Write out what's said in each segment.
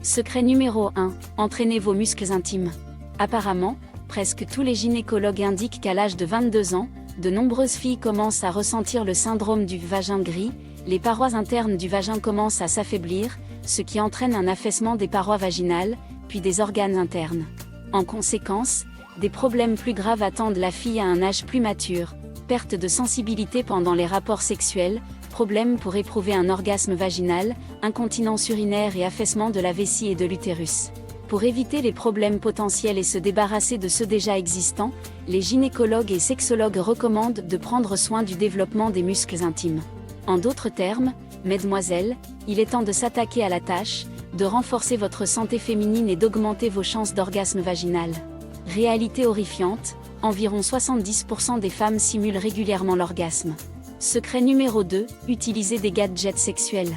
Secret numéro 1, entraînez vos muscles intimes. Apparemment, presque tous les gynécologues indiquent qu'à l'âge de 22 ans, de nombreuses filles commencent à ressentir le syndrome du vagin gris, les parois internes du vagin commencent à s'affaiblir, ce qui entraîne un affaissement des parois vaginales, puis des organes internes. En conséquence, des problèmes plus graves attendent la fille à un âge plus mature, perte de sensibilité pendant les rapports sexuels, problèmes pour éprouver un orgasme vaginal, incontinence urinaire et affaissement de la vessie et de l'utérus. Pour éviter les problèmes potentiels et se débarrasser de ceux déjà existants, les gynécologues et sexologues recommandent de prendre soin du développement des muscles intimes. En d'autres termes, mesdemoiselles, il est temps de s'attaquer à la tâche, de renforcer votre santé féminine et d'augmenter vos chances d'orgasme vaginal. Réalité horrifiante, environ 70% des femmes simulent régulièrement l'orgasme. Secret numéro 2, utilisez des gadgets sexuels.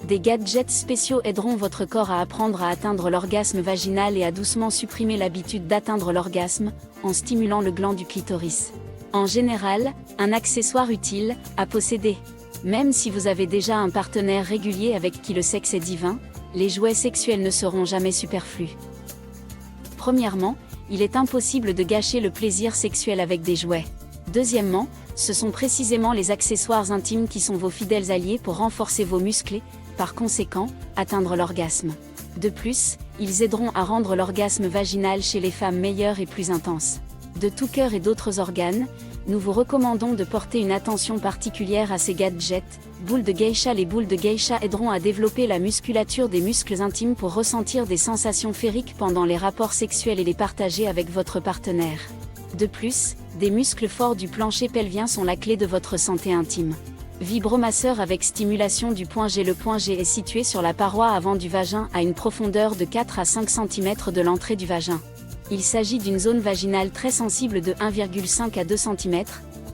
Des gadgets spéciaux aideront votre corps à apprendre à atteindre l'orgasme vaginal et à doucement supprimer l'habitude d'atteindre l'orgasme, en stimulant le gland du clitoris. En général, un accessoire utile, à posséder. Même si vous avez déjà un partenaire régulier avec qui le sexe est divin, les jouets sexuels ne seront jamais superflus. Premièrement, il est impossible de gâcher le plaisir sexuel avec des jouets. Deuxièmement, ce sont précisément les accessoires intimes qui sont vos fidèles alliés pour renforcer vos muscles et, par conséquent, atteindre l'orgasme. De plus, ils aideront à rendre l'orgasme vaginal chez les femmes meilleur et plus intense. De tout cœur et d'autres organes, nous vous recommandons de porter une attention particulière à ces gadgets. Boules de geisha. Les boules de geisha aideront à développer la musculature des muscles intimes pour ressentir des sensations phériques pendant les rapports sexuels et les partager avec votre partenaire. De plus, des muscles forts du plancher pelvien sont la clé de votre santé intime. Vibromasseur avec stimulation du point G. Le point G est situé sur la paroi avant du vagin à une profondeur de 4 à 5 cm de l'entrée du vagin. Il s'agit d'une zone vaginale très sensible de 1,5 à 2 cm,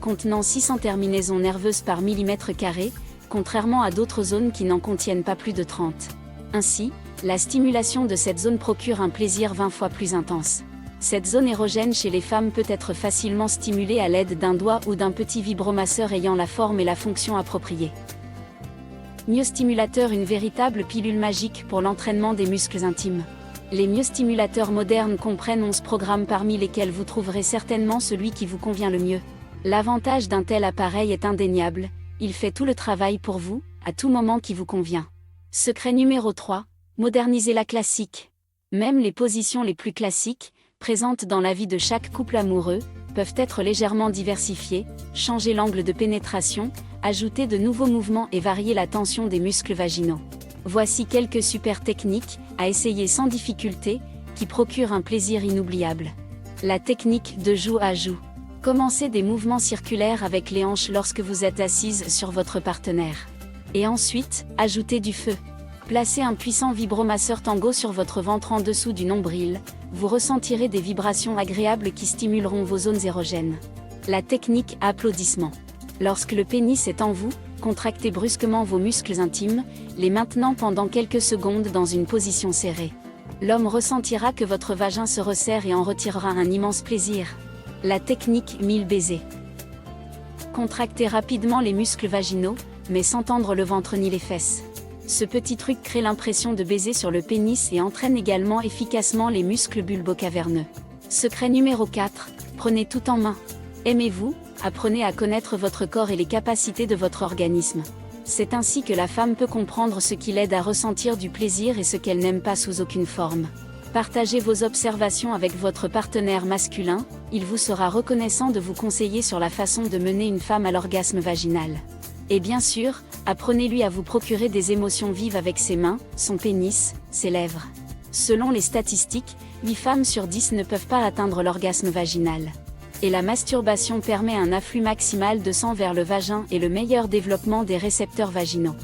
contenant 600 terminaisons nerveuses par millimètre carré, contrairement à d'autres zones qui n'en contiennent pas plus de 30. Ainsi, la stimulation de cette zone procure un plaisir 20 fois plus intense. Cette zone érogène chez les femmes peut être facilement stimulée à l'aide d'un doigt ou d'un petit vibromasseur ayant la forme et la fonction appropriées. Myostimulateur, une véritable pilule magique pour l'entraînement des muscles intimes. Les myostimulateurs modernes comprennent 11 programmes parmi lesquels vous trouverez certainement celui qui vous convient le mieux. L'avantage d'un tel appareil est indéniable, il fait tout le travail pour vous, à tout moment qui vous convient. Secret numéro 3, modernisez la classique. Même les positions les plus classiques, présentes dans la vie de chaque couple amoureux, peuvent être légèrement diversifiées, changer l'angle de pénétration, ajouter de nouveaux mouvements et varier la tension des muscles vaginaux. Voici quelques super techniques, à essayer sans difficulté, qui procurent un plaisir inoubliable. La technique de joue à joue. Commencez des mouvements circulaires avec les hanches lorsque vous êtes assise sur votre partenaire. Et ensuite, ajoutez du feu. Placez un puissant vibromasseur tango sur votre ventre en dessous du nombril, vous ressentirez des vibrations agréables qui stimuleront vos zones érogènes. La technique à applaudissements. Lorsque le pénis est en vous, contractez brusquement vos muscles intimes, les maintenant pendant quelques secondes dans une position serrée. L'homme ressentira que votre vagin se resserre et en retirera un immense plaisir. La technique 1000 baisers. Contractez rapidement les muscles vaginaux, mais sans tendre le ventre ni les fesses. Ce petit truc crée l'impression de baiser sur le pénis et entraîne également efficacement les muscles bulbo-caverneux. Secret numéro 4, prenez tout en main. Aimez-vous, apprenez à connaître votre corps et les capacités de votre organisme. C'est ainsi que la femme peut comprendre ce qui l'aide à ressentir du plaisir et ce qu'elle n'aime pas sous aucune forme. Partagez vos observations avec votre partenaire masculin, il vous sera reconnaissant de vous conseiller sur la façon de mener une femme à l'orgasme vaginal. Et bien sûr, apprenez-lui à vous procurer des émotions vives avec ses mains, son pénis, ses lèvres. Selon les statistiques, 8 femmes sur 10 ne peuvent pas atteindre l'orgasme vaginal. Et la masturbation permet un afflux maximal de sang vers le vagin et le meilleur développement des récepteurs vaginaux.